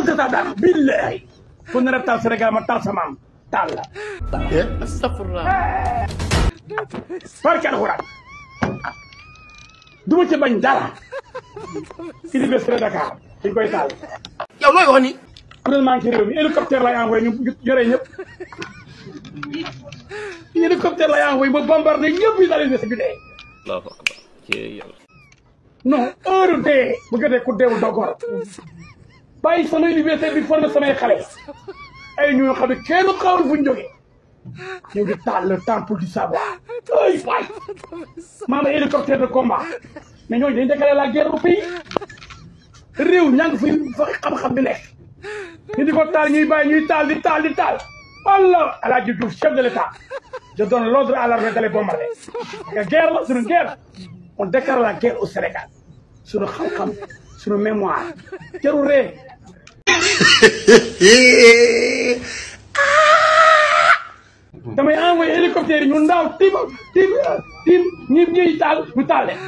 daal billahi fu nar a taal Sénégal ma taal sa maam taal la. astafurlah. barke alxuraan du ma ci bañ dara. université Dakar dañ koy taal. yow looy wax ni. actuellement ci réew mi hélicoptère lay envoyé ñu yore ñëpp. hélicoptère lay envoyé ba bombardé ñëpp ñu daal di des bi dee. allahu akbar ci yàlla. non heure dee bu jotee ku deewul doo gor bàyyi sama université bi formé samay xale ay ñoo xam ne kenn xawul fu ñu jógee ñu ngi taal le temple du savoir ay waay maanaam hélicoptère de combat mais ñooñu dañu déclaré la guerre au pays réew ñaa ngi fi fa xam-xam bi nekk ñu di ko taal ñuy bàyyi ñuy taal di taal di taal Allah Alaaji Diouf chef de l'État je donne l'ordre à l'armée d'aller bombarder parce que guerre la suñu guerre on déclare la guerre au Sénégal suñu xam-xam suñu mémoire jarul ree damay envoyé hélicoptère yi ñu ndaaw tim ñuy taal ñu taal leen